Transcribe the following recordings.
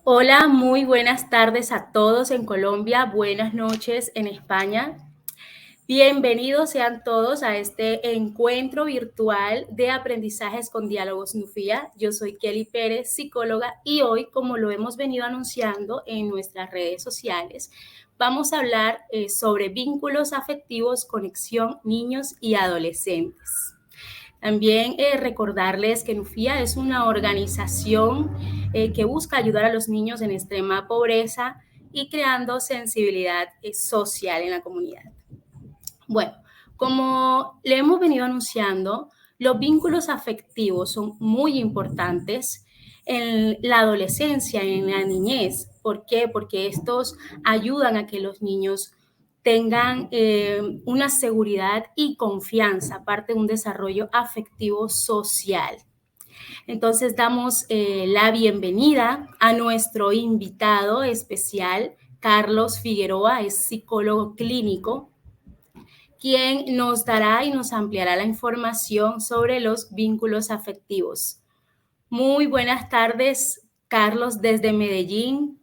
Hola, muy buenas tardes a todos en Colombia, buenas noches en España. Bienvenidos sean todos a este encuentro virtual de aprendizajes con diálogos Nufía. Yo soy Kelly Pérez, psicóloga, y hoy, como lo hemos venido anunciando en nuestras redes sociales, vamos a hablar sobre vínculos afectivos, conexión, niños y adolescentes. También recordarles que Nufía es una organización que busca ayudar a los niños en extrema pobreza y creando sensibilidad social en la comunidad. Bueno, como le hemos venido anunciando, los vínculos afectivos son muy importantes en la adolescencia, en la niñez. ¿Por qué? Porque estos ayudan a que los niños tengan una seguridad y confianza, aparte de un desarrollo afectivo social. Entonces damos la bienvenida a nuestro invitado especial, Carlos Figueroa, es psicólogo clínico, quien nos dará y nos ampliará la información sobre los vínculos afectivos. Muy buenas tardes, Carlos, desde Medellín.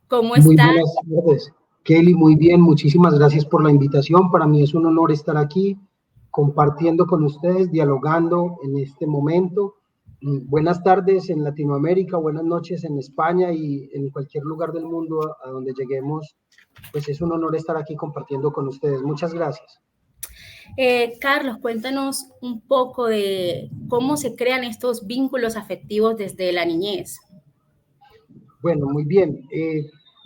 ¿Cómo Muy está? buenas tardes, Kelly, muy bien, muchísimas gracias por la invitación. Para mí es un honor estar aquí compartiendo con ustedes, dialogando en este momento. Buenas tardes en Latinoamérica, buenas noches en España y en cualquier lugar del mundo a donde lleguemos. Pues es un honor estar aquí compartiendo con ustedes. Muchas gracias. Carlos, cuéntanos un poco de cómo se crean estos vínculos afectivos desde la niñez. Bueno, muy bien.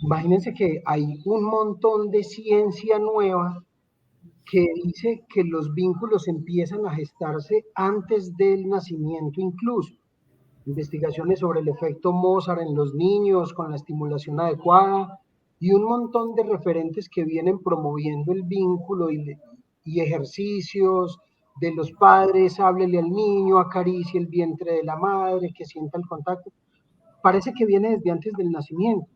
Imagínense que hay un montón de ciencia nueva que dice que los vínculos empiezan a gestarse antes del nacimiento incluso. Investigaciones sobre el efecto Mozart en los niños con la estimulación adecuada y un montón de referentes que vienen promoviendo el vínculo y ejercicios de los padres, háblele al niño, acaricie el vientre de la madre, que sienta el contacto. Parece que viene desde antes del nacimiento.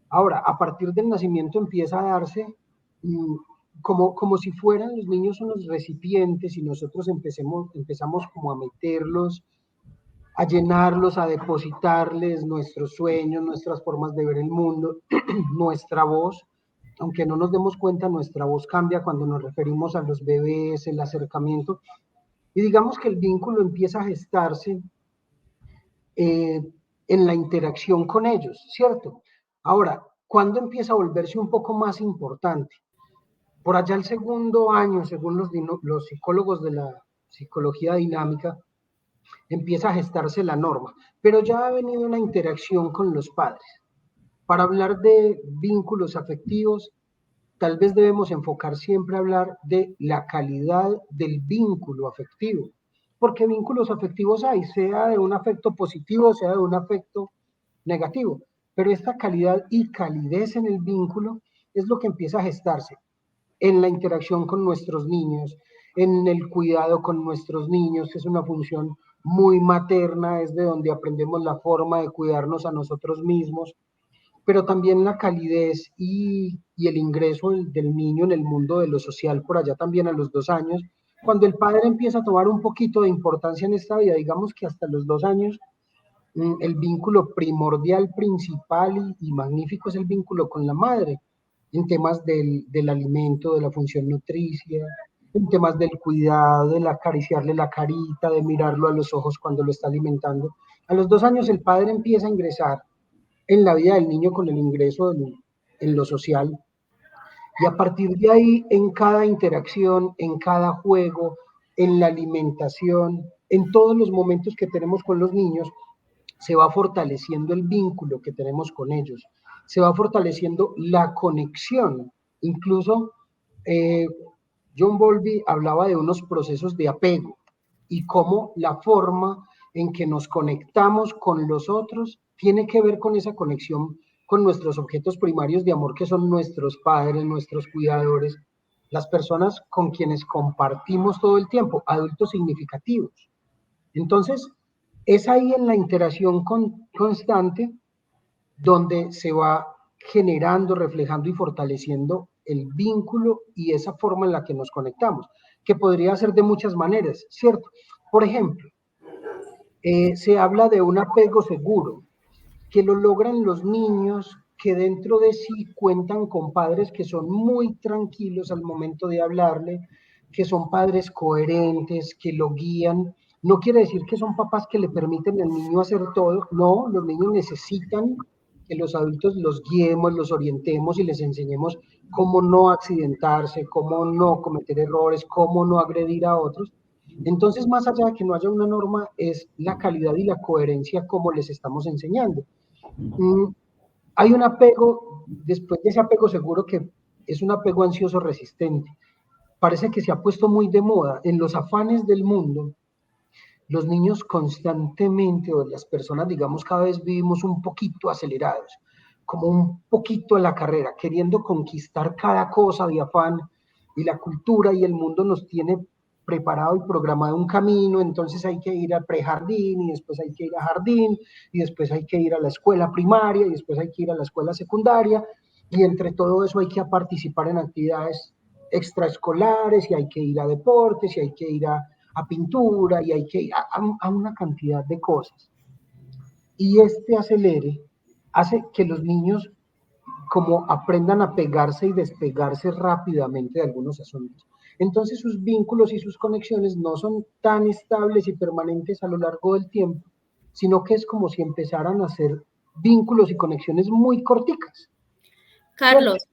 Ahora, a partir del nacimiento empieza a darse como si fueran los niños unos recipientes y nosotros empezamos como a meterlos, a llenarlos, a depositarles nuestros sueños, nuestras formas de ver el mundo, nuestra voz. Aunque no nos demos cuenta, nuestra voz cambia cuando nos referimos a los bebés, el acercamiento. Y digamos que el vínculo empieza a gestarse eh, en la interacción con ellos, ¿cierto? Ahora, ¿cuándo empieza a volverse un poco más importante? Por allá el segundo año, según los psicólogos de la psicología dinámica, empieza a gestarse la norma, pero ya ha venido una interacción con los padres. Para hablar de vínculos afectivos, tal vez debemos enfocar siempre a hablar de la calidad del vínculo afectivo, porque vínculos afectivos hay, sea de un afecto positivo, sea de un afecto negativo, pero esta calidad y calidez en el vínculo es lo que empieza a gestarse en la interacción con nuestros niños, en el cuidado con nuestros niños, que es una función muy materna, es de donde aprendemos la forma de cuidarnos a nosotros mismos, pero también la calidez y el ingreso del niño en el mundo de lo social por allá también a los 2 años, cuando el padre empieza a tomar un poquito de importancia en esta vida, digamos que hasta los 2 años, el vínculo primordial, principal y magnífico es el vínculo con la madre, en temas del alimento, de la función nutricia, en temas del cuidado, de acariciarle la carita, de mirarlo a los ojos cuando lo está alimentando. A los 2 años el padre empieza a ingresar en la vida del niño con el ingreso en lo social y a partir de ahí en cada interacción, en cada juego, en la alimentación, en todos los momentos que tenemos con los niños, se va fortaleciendo el vínculo que tenemos con ellos, se va fortaleciendo la conexión. Incluso eh, John Bowlby hablaba de unos procesos de apego y cómo la forma en que nos conectamos con los otros tiene que ver con esa conexión con nuestros objetos primarios de amor, que son nuestros padres, nuestros cuidadores, las personas con quienes compartimos todo el tiempo, adultos significativos. Entonces, es ahí en la interacción constante donde se va generando, reflejando y fortaleciendo el vínculo y esa forma en la que nos conectamos, que podría ser de muchas maneras, ¿cierto? Por ejemplo, se habla de un apego seguro. que lo logran los niños que dentro de sí cuentan con padres que son muy tranquilos al momento de hablarle, que son padres coherentes, que lo guían. No quiere decir que son papás que le permiten al niño hacer todo, no, los niños necesitan que los adultos los guiemos, los orientemos y les enseñemos cómo no accidentarse, cómo no cometer errores, cómo no agredir a otros. Entonces, más allá de que no haya una norma, es la calidad y la coherencia como les estamos enseñando. Mm, Hay un apego, después de ese apego seguro que es un apego ansioso resistente. Parece que se ha puesto muy de moda en los afanes del mundo. Los niños constantemente, o las personas, digamos, cada vez vivimos un poquito acelerados, como un poquito a la carrera, queriendo conquistar cada cosa de afán, y la cultura y el mundo nos tiene preparado y programado un camino, entonces hay que ir al prejardín, y después hay que ir a jardín, y después hay que ir a la escuela primaria, y después hay que ir a la escuela secundaria, y entre todo eso hay que participar en actividades extraescolares, y hay que ir a deportes, y hay que ir a pintura, y hay que ir a una cantidad de cosas. Y este acelere hace que los niños como aprendan a pegarse y despegarse rápidamente de algunos asuntos. Entonces sus vínculos y sus conexiones no son tan estables y permanentes a lo largo del tiempo, sino que es como si empezaran a hacer vínculos y conexiones muy corticas, ¿cierto? Carlos,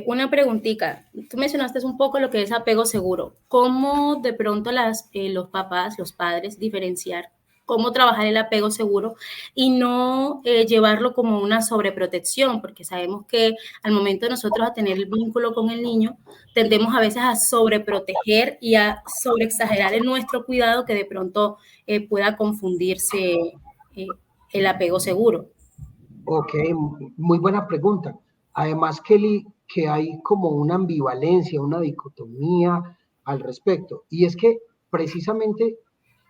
una preguntita. Tú mencionaste un poco lo que es apego seguro. ¿Cómo de pronto los papás, los padres, diferenciar cómo trabajar el apego seguro y no llevarlo como una sobreprotección? Porque sabemos que al momento de nosotros a tener el vínculo con el niño, tendemos a veces a sobreproteger y a sobreexagerar en nuestro cuidado que de pronto pueda confundirse el apego seguro. Ok, muy buena pregunta. Además que hay como una ambivalencia, una dicotomía al respecto. Y es que precisamente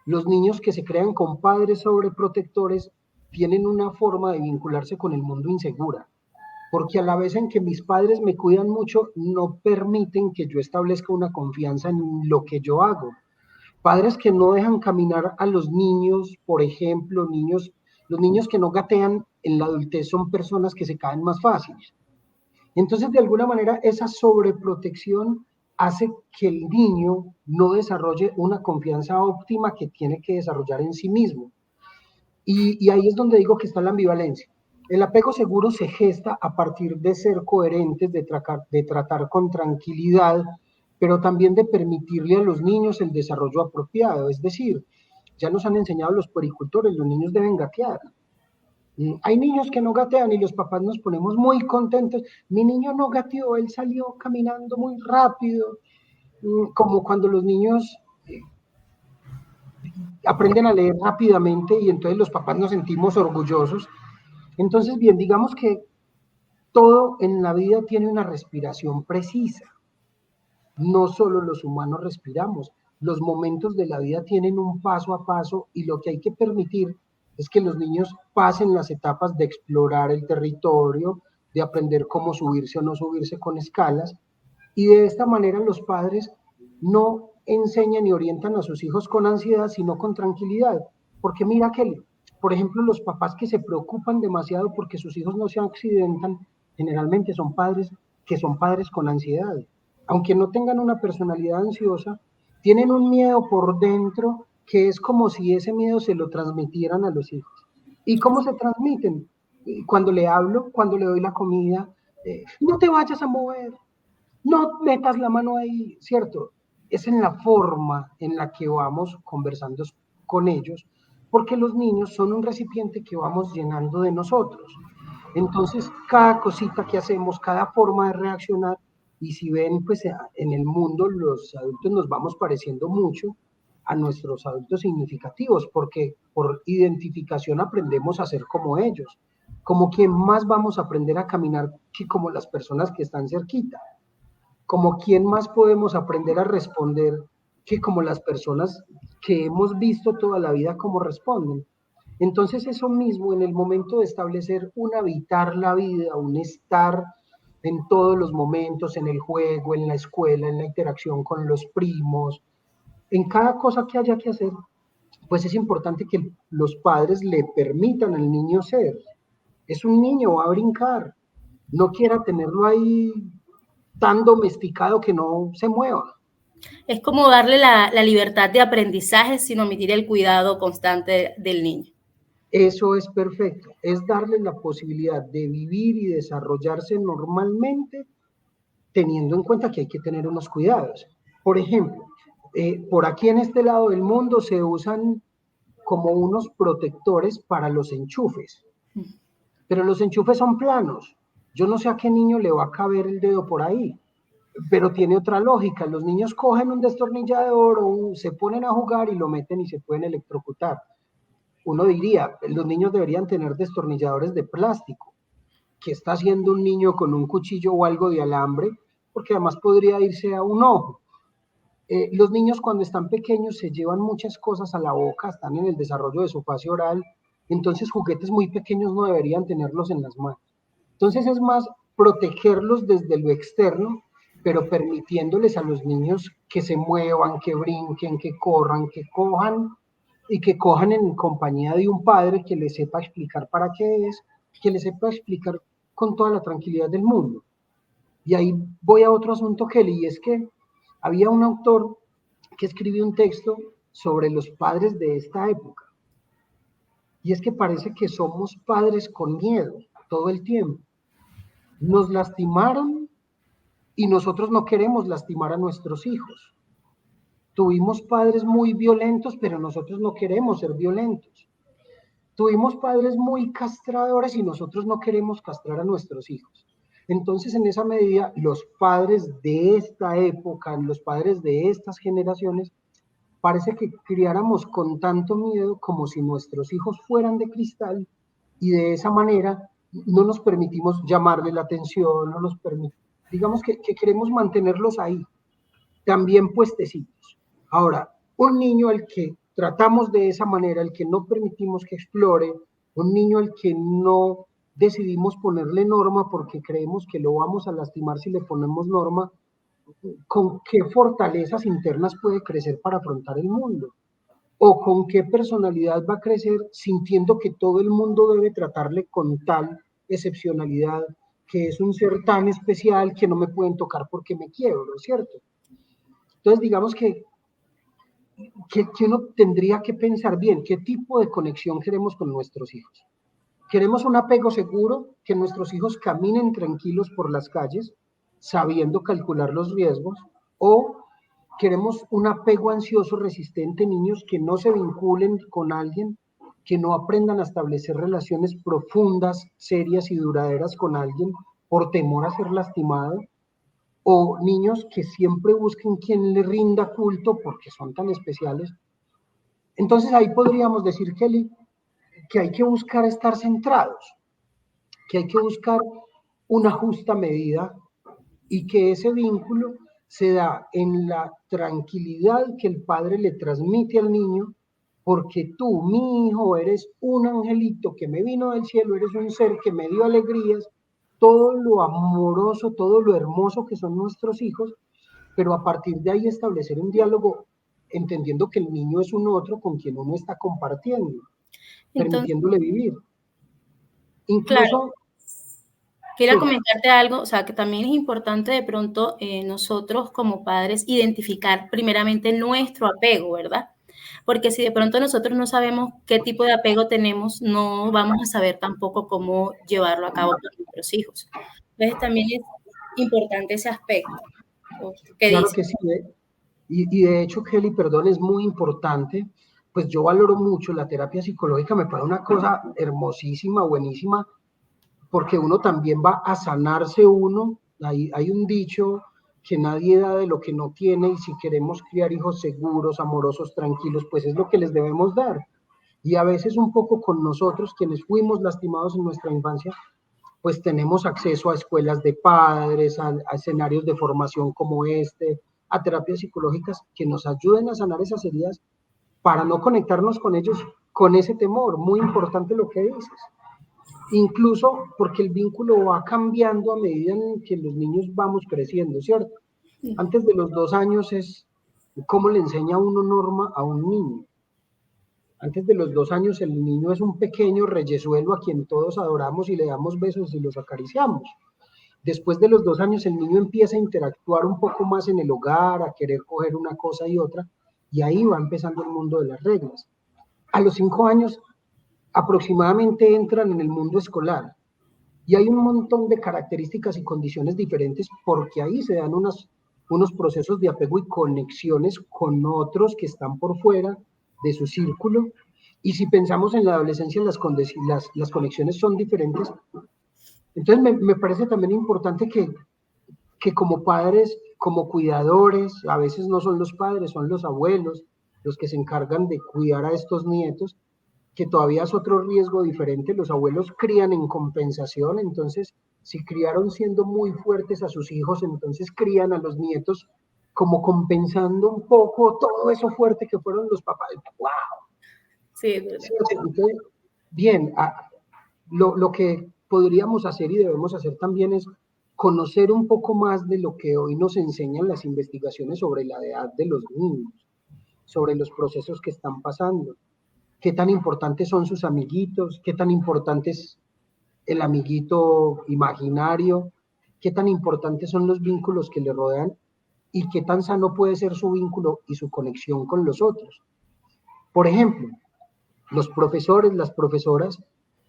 los niños que se crean con padres sobreprotectores tienen una forma de vincularse con el mundo insegura, porque a la vez en que mis padres me cuidan mucho, no permiten que yo establezca una confianza en lo que yo hago. Padres que no dejan caminar a los niños, por ejemplo, los niños que no gatean en la adultez son personas que se caen más fáciles. Entonces, de alguna manera, esa sobreprotección hace que el niño no desarrolle una confianza óptima que tiene que desarrollar en sí mismo. Y ahí es donde digo que está la ambivalencia. El apego seguro se gesta a partir de ser coherentes, de tratar con tranquilidad, pero también de permitirle a los niños el desarrollo apropiado. Es decir, ya nos han enseñado los puericultores, los niños deben gatear. Hay niños que no gatean y los papás nos ponemos muy contentos. Mi niño no gateó, él salió caminando muy rápido, como cuando los niños aprenden a leer rápidamente y entonces los papás nos sentimos orgullosos. Entonces, bien, digamos que todo en la vida tiene una respiración precisa. No solo los humanos respiramos, los momentos de la vida tienen un paso a paso y lo que hay que permitir es que los niños pasen las etapas de explorar el territorio, de aprender cómo subirse o no subirse con escalas, y de esta manera los padres no enseñan y orientan a sus hijos con ansiedad, sino con tranquilidad. Porque mira, Kelly, por ejemplo, los papás que se preocupan demasiado porque sus hijos no se accidentan, generalmente son padres que son padres con ansiedad. Aunque no tengan una personalidad ansiosa, tienen un miedo por dentro que es como si ese miedo se lo transmitieran a los hijos. ¿Y cómo se transmiten? Cuando le hablo, cuando le doy la comida, no te vayas a mover, no metas la mano ahí, ¿cierto? Es en la forma en la que vamos conversando con ellos, porque los niños son un recipiente que vamos llenando de nosotros. Entonces, cada cosita que hacemos, cada forma de reaccionar, y si ven, pues en el mundo los adultos nos vamos pareciendo mucho a nuestros adultos significativos, porque por identificación aprendemos a ser como ellos, como quien más vamos a aprender a caminar que como las personas que están cerquita, como quién más podemos aprender a responder que como las personas que hemos visto toda la vida cómo responden. Entonces eso mismo, en el momento de establecer un habitar la vida, un estar en todos los momentos, en el juego, en la escuela, en la interacción con los primos, en cada cosa que haya que hacer, pues es importante que los padres le permitan al niño ser. Es un niño, va a brincar. No quiera tenerlo ahí tan domesticado que no se mueva. Es como darle la libertad de aprendizaje sin omitir el cuidado constante del niño. Eso es perfecto. Es darle la posibilidad de vivir y desarrollarse normalmente, teniendo en cuenta que hay que tener unos cuidados. Por ejemplo, por aquí en este lado del mundo se usan como unos protectores para los enchufes, pero los enchufes son planos. Yo no sé a qué niño le va a caber el dedo por ahí, pero tiene otra lógica. Los niños cogen un destornillador o se ponen a jugar y lo meten y se pueden electrocutar. Uno diría, los niños deberían tener destornilladores de plástico. ¿Qué está haciendo un niño con un cuchillo o algo de alambre? Porque además podría irse a un ojo. Los niños cuando están pequeños se llevan muchas cosas a la boca, están en el desarrollo de su fase oral, entonces juguetes muy pequeños no deberían tenerlos en las manos. Entonces es más protegerlos desde lo externo, pero permitiéndoles a los niños que se muevan, que brinquen, que corran, que cojan y que cojan en compañía de un padre que les sepa explicar para qué es, que les sepa explicar con toda la tranquilidad del mundo. Y ahí voy a otro asunto, Kelly, y es que había un autor que escribió un texto sobre los padres de esta época. Y es que parece que somos padres con miedo todo el tiempo. Nos lastimaron y nosotros no queremos lastimar a nuestros hijos. Tuvimos padres muy violentos, pero nosotros no queremos ser violentos. Tuvimos padres muy castradores y nosotros no queremos castrar a nuestros hijos. Entonces, en esa medida, los padres de esta época, los padres de estas generaciones, parece que criáramos con tanto miedo como si nuestros hijos fueran de cristal y de esa manera no nos permitimos llamarle la atención, no nos permitimos, digamos que queremos mantenerlos ahí, también puestecitos. Ahora, un niño al que tratamos de esa manera, al que no permitimos que explore, un niño al que no decidimos ponerle norma porque creemos que lo vamos a lastimar si le ponemos norma, ¿con qué fortalezas internas puede crecer para afrontar el mundo? ¿O con qué personalidad va a crecer sintiendo que todo el mundo debe tratarle con tal excepcionalidad, que es un ser tan especial que no me pueden tocar porque me quiebro, ¿cierto? Entonces, digamos que uno tendría que pensar bien qué tipo de conexión queremos con nuestros hijos. Queremos un apego seguro, que nuestros hijos caminen tranquilos por las calles, sabiendo calcular los riesgos, o queremos un apego ansioso resistente, niños que no se vinculen con alguien, que no aprendan a establecer relaciones profundas, serias y duraderas con alguien por temor a ser lastimado, o niños que siempre busquen quien le rinda culto porque son tan especiales. Entonces ahí podríamos decir, Kelly, que hay que buscar estar centrados, que hay que buscar una justa medida y que ese vínculo se da en la tranquilidad que el padre le transmite al niño, porque tú, mi hijo, eres un angelito que me vino del cielo, eres un ser que me dio alegrías, todo lo amoroso, todo lo hermoso que son nuestros hijos, pero a partir de ahí establecer un diálogo entendiendo que el niño es un otro con quien uno está compartiendo, Entonces, permitiéndole vivir. claro, Incluso, quería sí, comentarte algo, o sea, que también es importante de pronto nosotros como padres identificar primeramente nuestro apego, ¿verdad? Porque si de pronto nosotros no sabemos qué tipo de apego tenemos, no vamos a saber tampoco cómo llevarlo a cabo con nuestros hijos. Entonces también es importante ese aspecto. ¿Qué claro dices? que sí. Y de hecho, Kelly, perdón, es muy importante. Pues yo valoro mucho la terapia psicológica, me parece una cosa hermosísima, buenísima, porque uno también va a sanarse uno. Hay un dicho que nadie da de lo que no tiene y si queremos criar hijos seguros, amorosos, tranquilos, pues es lo que les debemos dar. Y a veces un poco con nosotros, quienes fuimos lastimados en nuestra infancia, pues tenemos acceso a escuelas de padres, a escenarios de formación como este, a terapias psicológicas que nos ayuden a sanar esas heridas para no conectarnos con ellos con ese temor. Muy importante lo que dices. Incluso porque el vínculo va cambiando a medida en que los niños vamos creciendo, ¿cierto? Antes de los 2 años es cómo le enseña uno norma a un niño. Antes de los 2 años el niño es un pequeño reyesuelo a quien todos adoramos y le damos besos y los acariciamos. Después de los 2 años el niño empieza a interactuar un poco más en el hogar, a querer coger una cosa y otra, y ahí va empezando el mundo de las reglas. A los 5 años aproximadamente entran en el mundo escolar, y hay un montón de características y condiciones diferentes porque ahí se dan unos procesos de apego y conexiones con otros que están por fuera de su círculo. Y si pensamos en la adolescencia, las conexiones son diferentes. Entonces me parece también importante que como padres, como cuidadores, a veces no son los padres, son los abuelos los que se encargan de cuidar a estos nietos, que todavía es otro riesgo diferente. Los abuelos crían en compensación, entonces si criaron siendo muy fuertes a sus hijos, entonces crían a los nietos como compensando un poco todo eso fuerte que fueron los papás. ¡Wow! Sí, es verdad. Entonces, bien, lo que podríamos hacer y debemos hacer también es conocer un poco más de lo que hoy nos enseñan las investigaciones sobre la edad de los niños, sobre los procesos que están pasando, qué tan importantes son sus amiguitos, qué tan importante es el amiguito imaginario, qué tan importantes son los vínculos que le rodean y qué tan sano puede ser su vínculo y su conexión con los otros. Por ejemplo, los profesores, las profesoras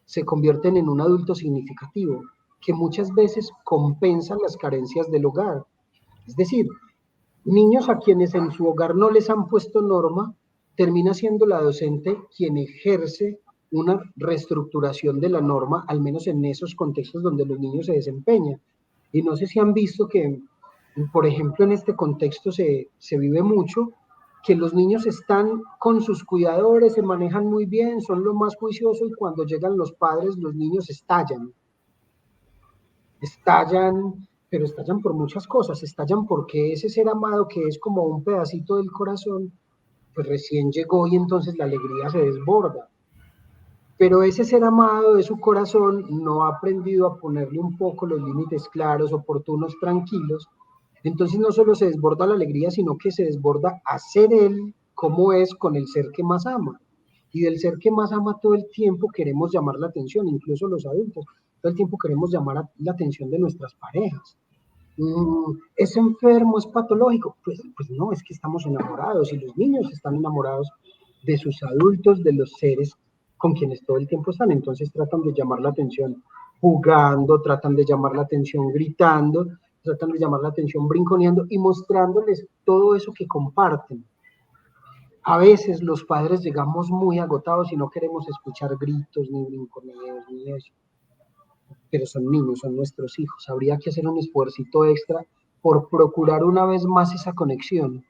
se convierten en un adulto significativo que muchas veces compensa las carencias del hogar. Es decir, niños a quienes en su hogar no les han puesto norma, termina siendo la docente quien ejerce una reestructuración de la norma, al menos en esos contextos donde los niños se desempeñan. Y no sé si han visto que, por ejemplo, en este contexto se vive mucho que los niños están con sus cuidadores, se manejan muy bien, son lo más juicioso y cuando llegan los padres, los niños estallan, pero estallan por muchas cosas, estallan porque ese ser amado que es como un pedacito del corazón, pues recién llegó y entonces la alegría se desborda. Pero ese ser amado de su corazón no ha aprendido a ponerle un poco los límites claros, oportunos, tranquilos. Entonces no solo se desborda la alegría, sino que se desborda a ser él como es con el ser que más ama. Y del ser que más ama todo el tiempo queremos llamar la atención, incluso los adultos. Todo el tiempo queremos llamar la atención de nuestras parejas. ¿Es enfermo, es patológico? Pues no, es que estamos enamorados y los niños están enamorados de sus adultos, de los seres con quienes todo el tiempo están. Entonces tratan de llamar la atención jugando, tratan de llamar la atención gritando, tratan de llamar la atención brinconeando y mostrándoles todo eso que comparten. A veces los padres llegamos muy agotados y no queremos escuchar gritos, ni brinconeos, ni eso, pero son niños, son nuestros hijos. Habría que hacer un esfuercito extra por procurar una vez más esa conexión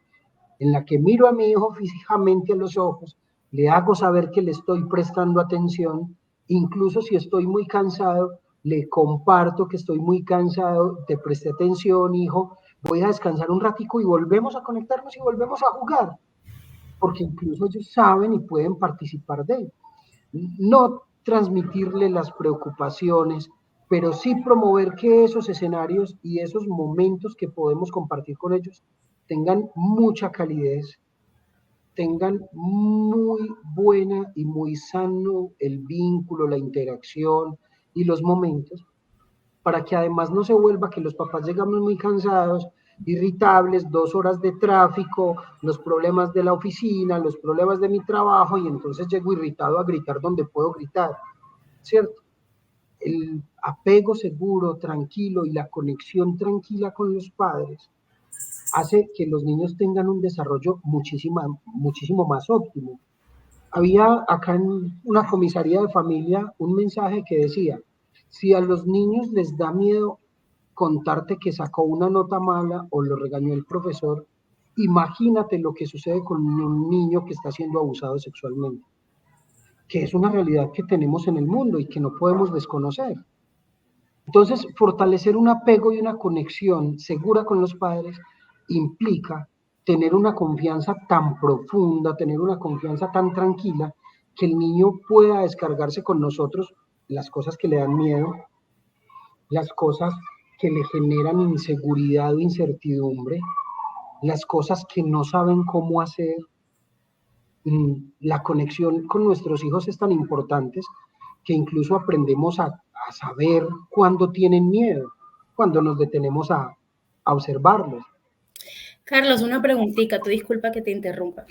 en la que miro a mi hijo físicamente a los ojos, le hago saber que le estoy prestando atención, incluso si estoy muy cansado, le comparto que estoy muy cansado, te presté atención, hijo, voy a descansar un ratico y volvemos a conectarnos y volvemos a jugar, porque incluso ellos saben y pueden participar de él. No transmitirle las preocupaciones, pero sí promover que esos escenarios y esos momentos que podemos compartir con ellos tengan mucha calidez, tengan muy buena y muy sano el vínculo, la interacción y los momentos, para que además no se vuelva que los papás llegamos muy cansados, irritables, 2 horas de tráfico, los problemas de la oficina, los problemas de mi trabajo, y entonces llego irritado a gritar donde puedo gritar, ¿cierto? El apego seguro, tranquilo y la conexión tranquila con los padres hace que los niños tengan un desarrollo muchísimo más óptimo. Había acá en una comisaría de familia un mensaje que decía, si a los niños les da miedo contarte que sacó una nota mala o lo regañó el profesor, imagínate lo que sucede con un niño que está siendo abusado sexualmente, que es una realidad que tenemos en el mundo y que no podemos desconocer. Entonces, fortalecer un apego y una conexión segura con los padres implica tener una confianza tan profunda, tener una confianza tan tranquila, que el niño pueda descargarse con nosotros las cosas que le dan miedo, las cosas que le generan inseguridad o incertidumbre, las cosas que no saben cómo hacer, la conexión con nuestros hijos es tan importante que incluso aprendemos a saber cuándo tienen miedo, cuando nos detenemos a observarlos. Carlos, una preguntita, tú disculpa que te interrumpa.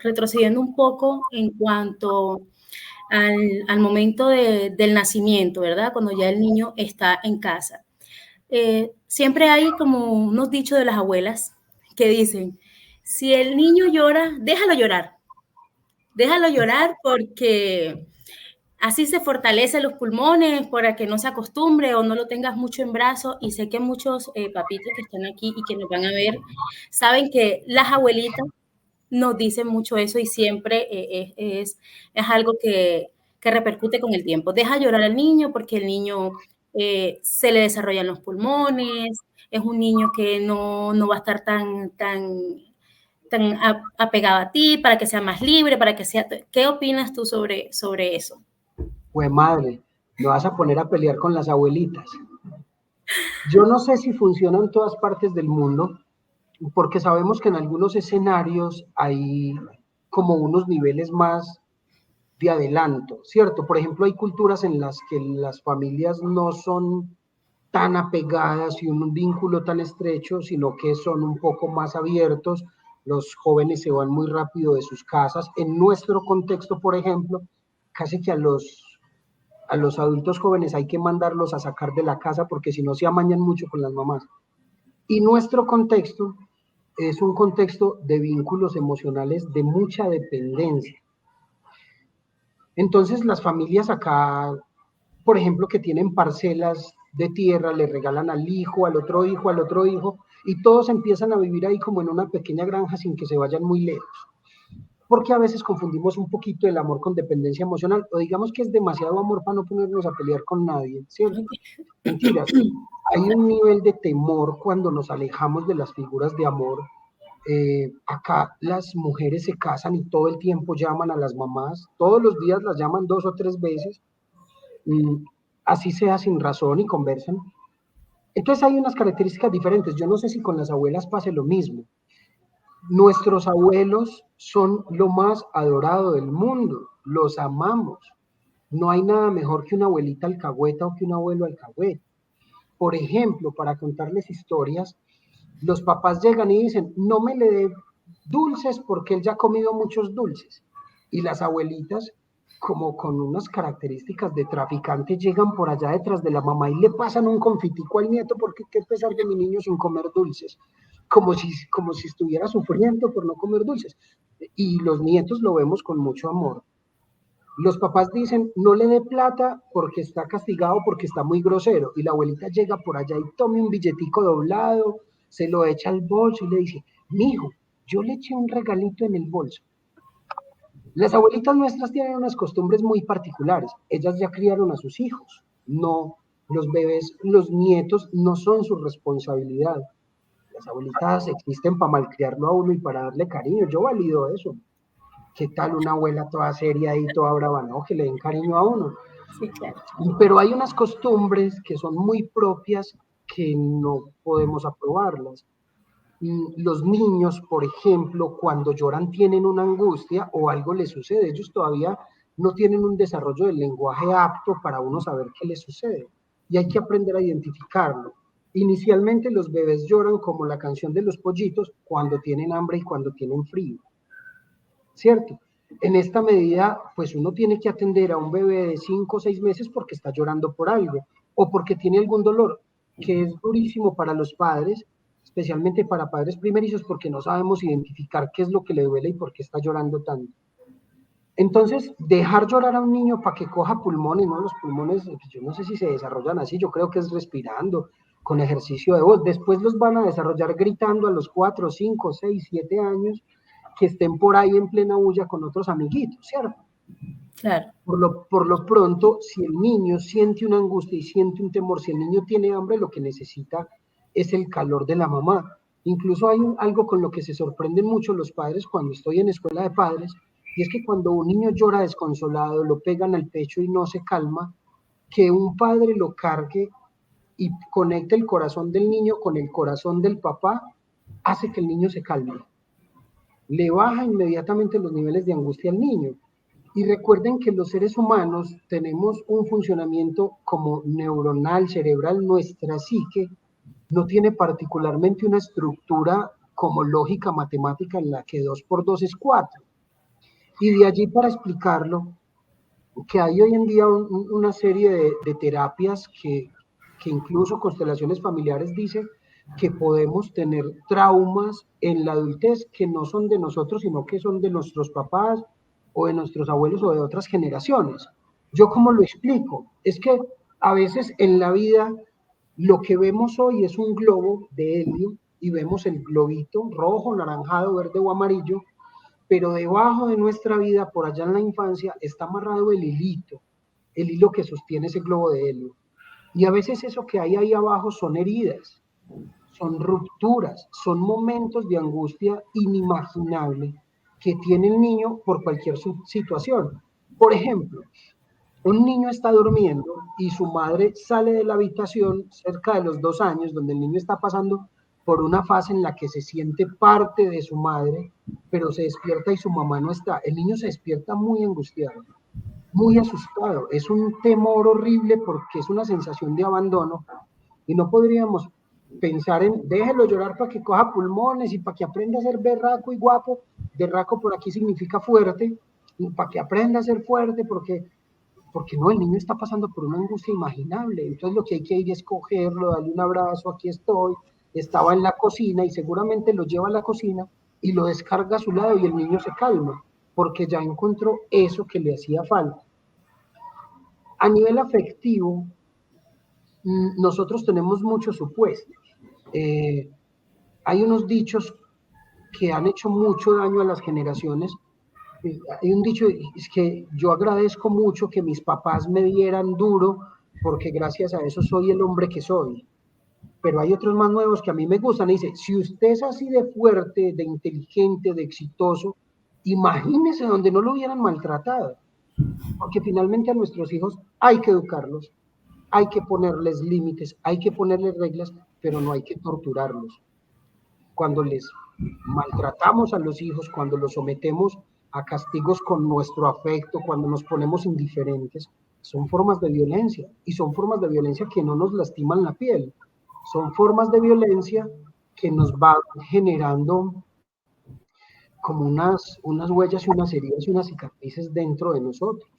Retrocediendo un poco en cuanto al momento del nacimiento, ¿verdad? Cuando ya el niño está en casa. Siempre hay como unos dichos de las abuelas que dicen, si el niño llora, déjalo llorar porque así se fortalecen los pulmones para que no se acostumbre o no lo tengas mucho en brazos. Y sé que muchos papitos que están aquí y que nos van a ver saben que las abuelitas nos dicen mucho eso y siempre es algo que repercute con el tiempo. Deja llorar al niño porque el niño se le desarrollan los pulmones, es un niño que no va a estar tan apegado a ti, para que sea más libre, para que sea... ¿Qué opinas tú sobre eso? Pues madre, me vas a poner a pelear con las abuelitas. Yo no sé si funciona en todas partes del mundo, porque sabemos que en algunos escenarios hay como unos niveles más de adelanto, ¿cierto? Por ejemplo, hay culturas en las que las familias no son tan apegadas y un vínculo tan estrecho, sino que son un poco más abiertos. Los jóvenes se van muy rápido de sus casas. En nuestro contexto, por ejemplo, casi que a los adultos jóvenes hay que mandarlos a sacar de la casa porque si no se amañan mucho con las mamás. Y nuestro contexto es un contexto de vínculos emocionales de mucha dependencia. Entonces las familias acá, por ejemplo, que tienen parcelas de tierra, le regalan al hijo, al otro hijo, al otro hijo, y todos empiezan a vivir ahí como en una pequeña granja sin que se vayan muy lejos. Porque a veces confundimos un poquito el amor con dependencia emocional, o digamos que es demasiado amor para no ponernos a pelear con nadie, ¿cierto? Mentiras. Hay un nivel de temor cuando nos alejamos de las figuras de amor. Acá las mujeres se casan y todo el tiempo llaman a las mamás, todos los días las llaman 2 o 3 veces, y así sea sin razón y conversan. Entonces hay unas características diferentes. Yo no sé si con las abuelas pase lo mismo. Nuestros abuelos son lo más adorado del mundo, los amamos. No hay nada mejor que una abuelita alcahueta o que un abuelo alcahueta. Por ejemplo, para contarles historias, los papás llegan y dicen, no me le dé dulces porque él ya ha comido muchos dulces. Y las abuelitas, como con unas características de traficante, llegan por allá detrás de la mamá y le pasan un confitico al nieto porque qué pesar de mi niño sin comer dulces. Como si estuviera sufriendo por no comer dulces. Y los nietos lo vemos con mucho amor. Los papás dicen, no le dé plata porque está castigado, porque está muy grosero. Y la abuelita llega por allá y tome un billetico doblado, se lo echa al bolso y le dice, mijo, yo le eché un regalito en el bolso. Las abuelitas nuestras tienen unas costumbres muy particulares. Ellas ya criaron a sus hijos. No, los bebés, los nietos no son su responsabilidad. Las abuelitas existen para malcriarlo a uno y para darle cariño. Yo valido eso. ¿Qué tal una abuela toda seria y toda brava? No, que le den cariño a uno. Sí, claro. Pero hay unas costumbres que son muy propias que no podemos aprobarlas. Los niños, por ejemplo, cuando lloran tienen una angustia o algo les sucede. Ellos todavía no tienen un desarrollo del lenguaje apto para uno saber qué les sucede. Y hay que aprender a identificarlo. Inicialmente los bebés lloran como la canción de los pollitos cuando tienen hambre y cuando tienen frío. ¿Cierto? En esta medida, pues uno tiene que atender a un bebé de 5 o 6 meses porque está llorando por algo o porque tiene algún dolor, que es durísimo para los padres, especialmente para padres primerizos, porque no sabemos identificar qué es lo que le duele y por qué está llorando tanto. Entonces, dejar llorar a un niño para que coja pulmones, ¿no? Los pulmones, yo no sé si se desarrollan así, yo creo que es respirando, con ejercicio de voz. Después los van a desarrollar gritando a los 4, 5, 6, 7 años, que estén por ahí en plena bulla con otros amiguitos, ¿cierto? Claro. Por lo pronto, si el niño siente una angustia y siente un temor, si el niño tiene hambre, lo que necesita es el calor de la mamá. Incluso hay algo con lo que se sorprenden mucho los padres cuando estoy en escuela de padres, y es que cuando un niño llora desconsolado, lo pegan al pecho y no se calma, que un padre lo cargue y conecte el corazón del niño con el corazón del papá, hace que el niño se calme. le baja inmediatamente los niveles de angustia al niño. Y recuerden que los seres humanos tenemos un funcionamiento como neuronal, cerebral, nuestra psique no tiene particularmente una estructura como lógica matemática en la que 2 por 2 es 4. Y de allí para explicarlo, que hay hoy en día una serie de terapias que incluso constelaciones familiares dicen que podemos tener traumas en la adultez que no son de nosotros, sino que son de nuestros papás o de nuestros abuelos o de otras generaciones. ¿Yo cómo lo explico? Es que a veces en la vida lo que vemos hoy es un globo de helio y vemos el globito rojo, naranjado, verde o amarillo, pero debajo de nuestra vida, por allá en la infancia, está amarrado el hilo que sostiene ese globo de helio. Y a veces eso que hay ahí abajo son heridas, son rupturas, son momentos de angustia inimaginable que tiene el niño por cualquier situación. Por ejemplo, un niño está durmiendo y su madre sale de la habitación cerca de los 2 años, donde el niño está pasando por una fase en la que se siente parte de su madre, pero se despierta y su mamá no está. El niño se despierta muy angustiado, muy asustado. Es un temor horrible porque es una sensación de abandono y no podríamos pensar en déjelo llorar para que coja pulmones y para que aprenda a ser berraco y guapo. Berraco por aquí significa fuerte, y para que aprenda a ser fuerte porque no, el niño está pasando por una angustia imaginable. Entonces lo que hay que ir es cogerlo, darle un abrazo, aquí estoy, estaba en la cocina y seguramente lo lleva a la cocina y lo descarga a su lado y el niño se calma, porque ya encontró eso que le hacía falta. A nivel afectivo, nosotros tenemos muchos supuestos. Hay unos dichos que han hecho mucho daño a las generaciones. Hay un dicho, es que yo agradezco mucho que mis papás me dieran duro porque gracias a eso soy el hombre que soy. Pero hay otros más nuevos que a mí me gustan. Y dice, si usted es así de fuerte, de inteligente, de exitoso, imagínese donde no lo hubieran maltratado. Porque finalmente a nuestros hijos hay que educarlos, hay que ponerles límites, hay que ponerles reglas, pero no hay que torturarlos. Cuando les maltratamos a los hijos, cuando los sometemos a castigos con nuestro afecto, cuando nos ponemos indiferentes, son formas de violencia y son formas de violencia que no nos lastiman la piel, son formas de violencia que nos van generando como unas huellas y unas heridas y unas cicatrices dentro de nosotros.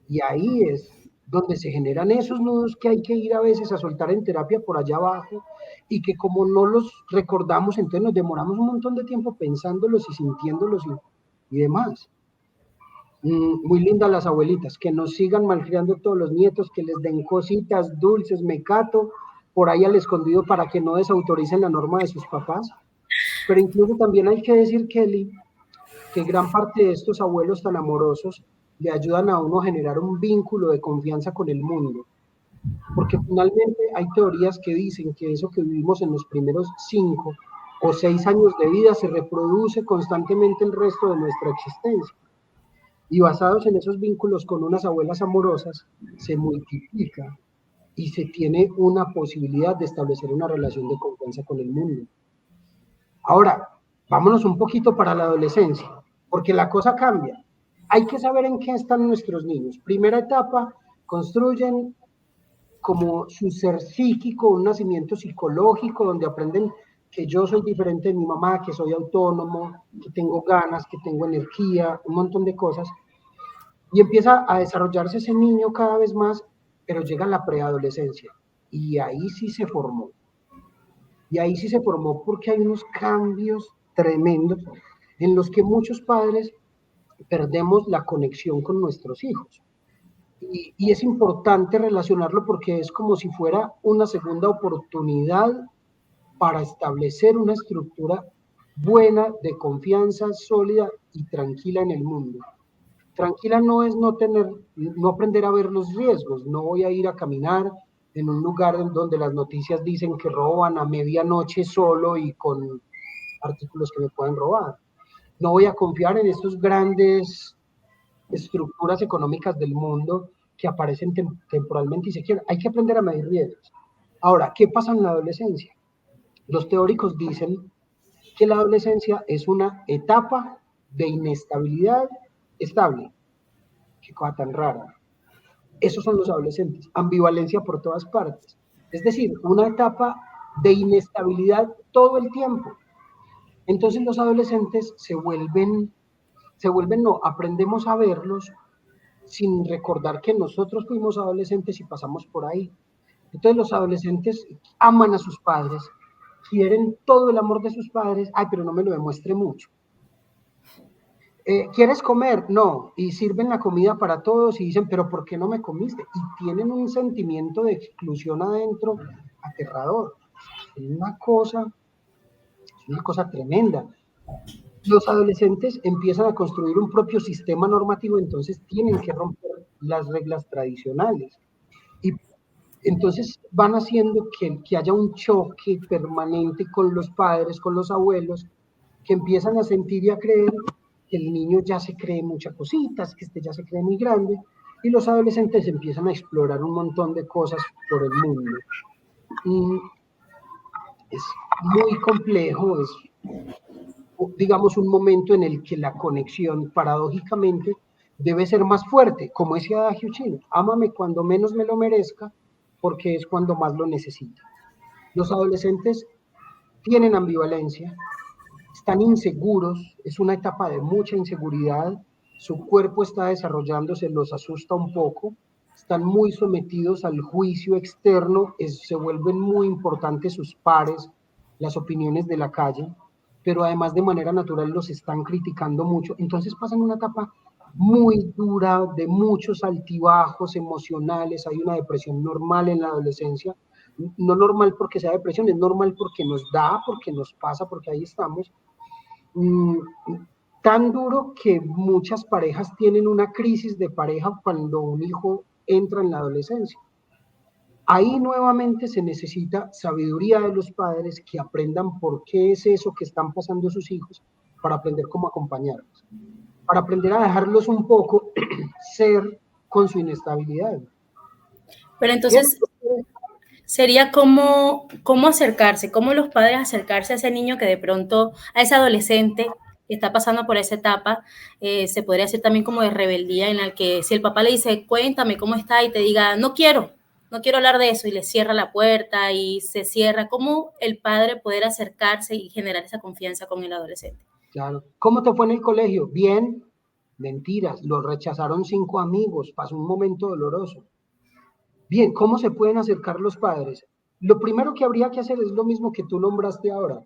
Y ahí es donde se generan esos nudos que hay que ir a veces a soltar en terapia por allá abajo y que como no los recordamos, entonces nos demoramos un montón de tiempo pensándolos y sintiéndolos y demás. Muy lindas las abuelitas, que nos sigan malcriando todos los nietos, que les den cositas, dulces, mecato, por ahí al escondido para que no desautoricen la norma de sus papás. Pero incluso también hay que decir, Kelly, que gran parte de estos abuelos tan amorosos le ayudan a uno a generar un vínculo de confianza con el mundo. Porque finalmente hay teorías que dicen que eso que vivimos en los primeros 5 o 6 años de vida se reproduce constantemente el resto de nuestra existencia. Y basados en esos vínculos con unas abuelas amorosas, se multiplica y se tiene una posibilidad de establecer una relación de confianza con el mundo. Ahora, vámonos un poquito para la adolescencia, porque la cosa cambia. Hay que saber en qué están nuestros niños. Primera etapa, construyen como su ser psíquico, un nacimiento psicológico, donde aprenden que yo soy diferente de mi mamá, que soy autónomo, que tengo ganas, que tengo energía, un montón de cosas. Y empieza a desarrollarse ese niño cada vez más, pero llega la preadolescencia. Y ahí sí se formó. Y ahí sí se formó porque hay unos cambios tremendos en los que muchos padres perdemos la conexión con nuestros hijos. Y es importante relacionarlo porque es como si fuera una segunda oportunidad para establecer una estructura buena, de confianza, sólida y tranquila en el mundo. Tranquila no es no aprender a ver los riesgos. No voy a ir a caminar en un lugar donde las noticias dicen que roban a medianoche solo y con artículos que me pueden robar. No voy a confiar en estos grandes estructuras económicas del mundo que aparecen temporalmente y se quieren. Hay que aprender a medir riesgos. Ahora, ¿qué pasa en la adolescencia? Los teóricos dicen que la adolescencia es una etapa de inestabilidad estable. Qué cosa tan rara. Esos son los adolescentes, ambivalencia por todas partes. Es decir, una etapa de inestabilidad todo el tiempo. Entonces los adolescentes no, aprendemos a verlos sin recordar que nosotros fuimos adolescentes y pasamos por ahí. Entonces los adolescentes aman a sus padres, quieren todo el amor de sus padres, ay, pero no me lo demuestre mucho. ¿Quieres comer? No, y sirven la comida para todos y dicen, pero ¿por qué no me comiste? Y tienen un sentimiento de exclusión adentro aterrador. Es una cosa tremenda. Los adolescentes empiezan a construir un propio sistema normativo, entonces tienen que romper las reglas tradicionales. Y entonces van haciendo que haya un choque permanente con los padres, con los abuelos, que empiezan a sentir y a creer que el niño ya se cree muchas cositas, que este ya se cree muy grande, y los adolescentes empiezan a explorar un montón de cosas por el mundo. Es muy complejo, es, digamos, un momento en el que la conexión, paradójicamente, debe ser más fuerte, como ese adagio chino, ámame cuando menos me lo merezca, porque es cuando más lo necesita. Los adolescentes tienen ambivalencia, están inseguros, es una etapa de mucha inseguridad, su cuerpo está desarrollándose, los asusta un poco, están muy sometidos al juicio externo, se vuelven muy importantes sus pares, las opiniones de la calle, pero además de manera natural los están criticando mucho, entonces pasan una etapa muy dura, de muchos altibajos emocionales, hay una depresión normal en la adolescencia, no normal porque sea depresión, es normal porque nos da, porque nos pasa, porque ahí estamos, tan duro que muchas parejas tienen una crisis de pareja cuando un hijo entra en la adolescencia. Ahí nuevamente se necesita sabiduría de los padres que aprendan por qué es eso que están pasando sus hijos para aprender cómo acompañarlos, para aprender a dejarlos un poco ser con su inestabilidad. Pero entonces sería cómo acercarse, cómo los padres acercarse a ese niño que de pronto, a ese adolescente que está pasando por esa etapa, se podría decir también como de rebeldía, en la que si el papá le dice, cuéntame cómo está, y te diga, no quiero hablar de eso, y le cierra la puerta y se cierra, ¿cómo el padre poder acercarse y generar esa confianza con el adolescente? Claro. ¿Cómo te fue en el colegio? Bien. Mentiras, lo rechazaron 5 amigos, pasó un momento doloroso. Bien, ¿cómo se pueden acercar los padres? Lo primero que habría que hacer es lo mismo que tú nombraste ahora,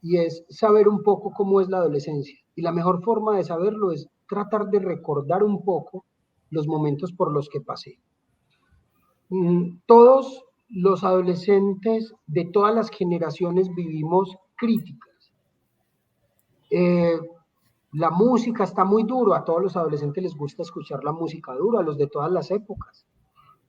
y es saber un poco cómo es la adolescencia. Y la mejor forma de saberlo es tratar de recordar un poco los momentos por los que pasé. Todos los adolescentes de todas las generaciones vivimos críticas. La música está muy duro, a todos los adolescentes les gusta escuchar la música dura, a los de todas las épocas.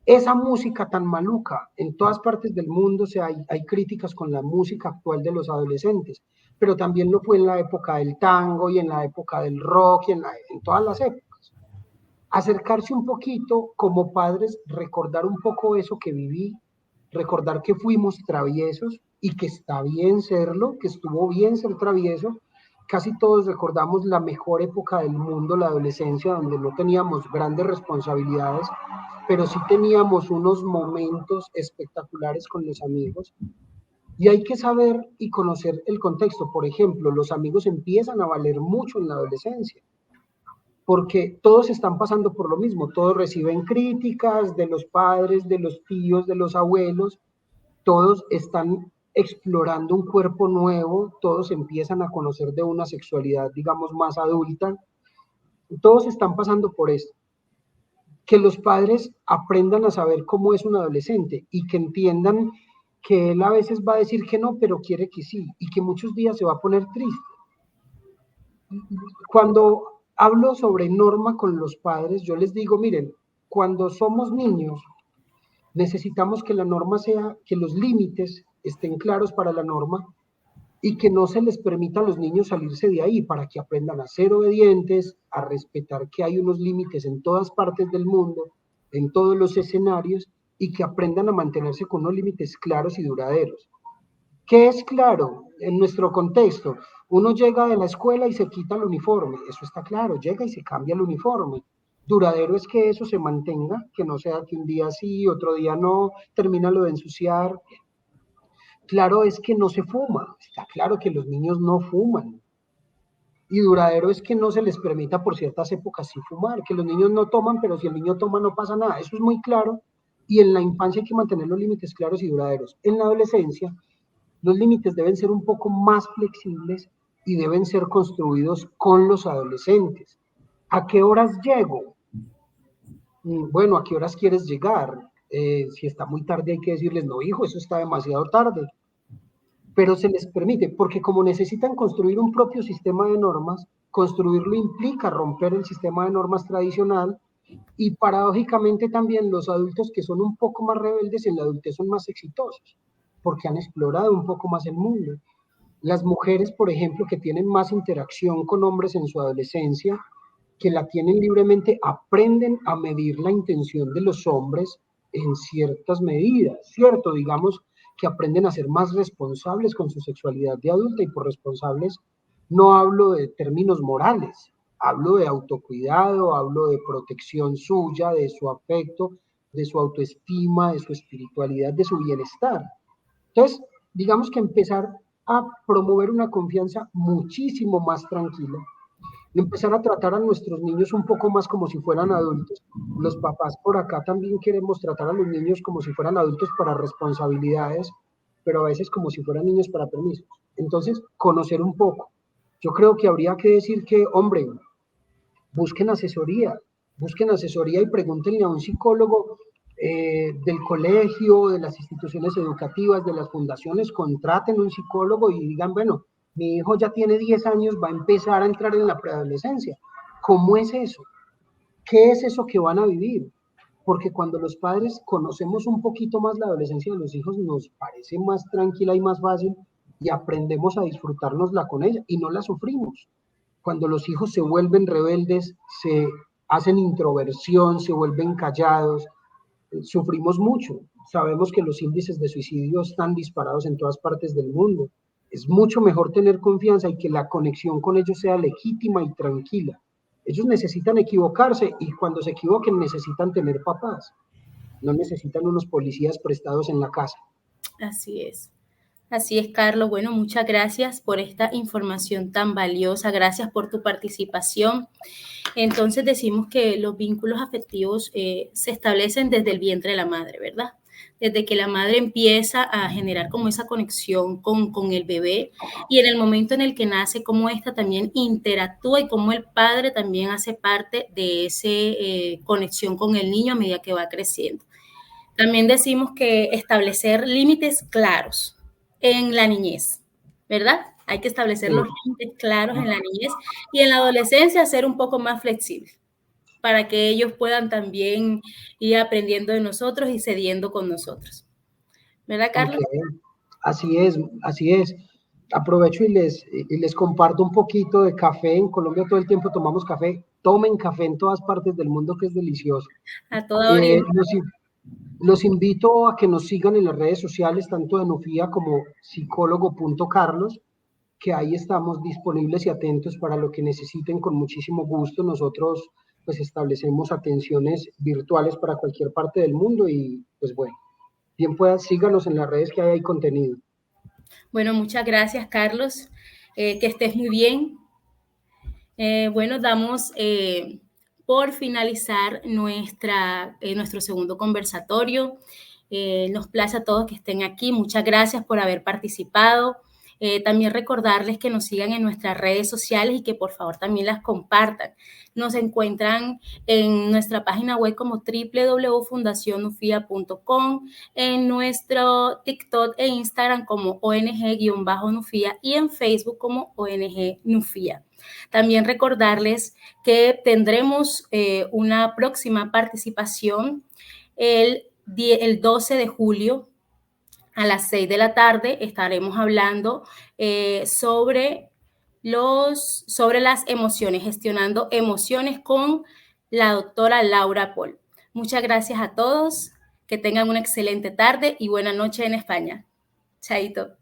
Esa música tan maluca, en todas partes del mundo hay críticas con la música actual de los adolescentes, pero también lo fue en la época del tango y en la época del rock y en todas las épocas. Acercarse un poquito como padres, recordar un poco eso que viví, recordar que fuimos traviesos y que está bien serlo, que estuvo bien ser travieso. Casi todos recordamos la mejor época del mundo, la adolescencia, donde no teníamos grandes responsabilidades, pero sí teníamos unos momentos espectaculares con los amigos. Y hay que saber y conocer el contexto. Por ejemplo, los amigos empiezan a valer mucho en la adolescencia, porque todos están pasando por lo mismo, todos reciben críticas de los padres, de los tíos, de los abuelos, todos están explorando un cuerpo nuevo, todos empiezan a conocer de una sexualidad, digamos, más adulta, todos están pasando por esto. Que los padres aprendan a saber cómo es un adolescente y que entiendan que él a veces va a decir que no, pero quiere que sí, y que muchos días se va a poner triste. Cuando hablo sobre norma con los padres, yo les digo, miren, cuando somos niños, necesitamos que la norma sea, que los límites estén claros para la norma y que no se les permita a los niños salirse de ahí para que aprendan a ser obedientes, a respetar que hay unos límites en todas partes del mundo, en todos los escenarios, y que aprendan a mantenerse con unos límites claros y duraderos. ¿Qué es claro en nuestro contexto? Uno llega de la escuela y se quita el uniforme, eso está claro, llega y se cambia el uniforme. Duradero es que eso se mantenga, que no sea que un día sí, otro día no, termina lo de ensuciar. Claro es que no se fuma, está claro que los niños no fuman. Y duradero es que no se les permita por ciertas épocas sí fumar, que los niños no toman, pero si el niño toma no pasa nada. Eso es muy claro. Y en la infancia hay que mantener los límites claros y duraderos. En la adolescencia, los límites deben ser un poco más flexibles y deben ser construidos con los adolescentes. ¿A qué horas llego? Bueno, ¿a qué horas quieres llegar? Si está muy tarde hay que decirles, no, hijo, eso está demasiado tarde. Pero se les permite, porque como necesitan construir un propio sistema de normas, construirlo implica romper el sistema de normas tradicional y paradójicamente también los adultos que son un poco más rebeldes en la adultez son más exitosos, porque han explorado un poco más el mundo. Las mujeres, por ejemplo, que tienen más interacción con hombres en su adolescencia, que la tienen libremente, aprenden a medir la intención de los hombres en ciertas medidas, ¿cierto? Digamos que aprenden a ser más responsables con su sexualidad de adulta y por responsables no hablo de términos morales, hablo de autocuidado, hablo de protección suya, de su afecto, de su autoestima, de su espiritualidad, de su bienestar. Entonces, digamos que empezar a promover una confianza muchísimo más tranquila, empezar a tratar a nuestros niños un poco más como si fueran adultos. Los papás por acá también queremos tratar a los niños como si fueran adultos para responsabilidades, pero a veces como si fueran niños para permisos. Entonces, conocer un poco. Yo creo que habría que decir que, hombre, busquen asesoría y pregúntenle a un psicólogo del colegio, de las instituciones educativas, de las fundaciones, contraten un psicólogo y digan, bueno, mi hijo ya tiene 10 años, va a empezar a entrar en la preadolescencia. ¿Cómo es eso? ¿Qué es eso que van a vivir? Porque cuando los padres conocemos un poquito más la adolescencia de los hijos, nos parece más tranquila y más fácil y aprendemos a disfrutárnosla con ella y no la sufrimos. Cuando los hijos se vuelven rebeldes, se hacen introversión, se vuelven callados, sufrimos mucho. Sabemos que los índices de suicidio están disparados en todas partes del mundo. Es mucho mejor tener confianza y que la conexión con ellos sea legítima y tranquila. Ellos necesitan equivocarse y cuando se equivoquen necesitan tener papás, no necesitan unos policías prestados en la casa. Así es. Así es, Carlos. Bueno, muchas gracias por esta información tan valiosa. Gracias por tu participación. Entonces decimos que los vínculos afectivos se establecen desde el vientre de la madre, ¿verdad? Desde que la madre empieza a generar como esa conexión con el bebé y en el momento en el que nace, cómo ésta también interactúa y cómo el padre también hace parte de esa conexión con el niño a medida que va creciendo. También decimos que establecer límites claros en la niñez, ¿verdad? Hay que establecer los límites claros en la niñez y en la adolescencia ser un poco más flexible para que ellos puedan también ir aprendiendo de nosotros y cediendo con nosotros. ¿Verdad, Carlos? Okay. Así es, así es. Aprovecho y les comparto un poquito de café. En Colombia todo el tiempo tomamos café. Tomen café en todas partes del mundo que es delicioso. A toda hora. Los invito a que nos sigan en las redes sociales, tanto de Nufía como psicólogo.carlos, que ahí estamos disponibles y atentos para lo que necesiten con muchísimo gusto. Nosotros pues establecemos atenciones virtuales para cualquier parte del mundo y pues bueno, bien puedan, síganos en las redes que hay contenido. Bueno, muchas gracias, Carlos. Que estés muy bien. Bueno, damos por finalizar nuestro segundo conversatorio. Nos place a todos que estén aquí. Muchas gracias por haber participado. También recordarles que nos sigan en nuestras redes sociales y que por favor también las compartan. Nos encuentran en nuestra página web como www.fundacionnufia.com, en nuestro TikTok e Instagram como ONG-Nufia y en Facebook como ONG Nufia. También recordarles que tendremos una próxima participación el 12 de julio a las 6 de la tarde. Estaremos hablando sobre las emociones, gestionando emociones con la doctora Laura Paul. Muchas gracias a todos, que tengan una excelente tarde y buena noche en España. Chaito.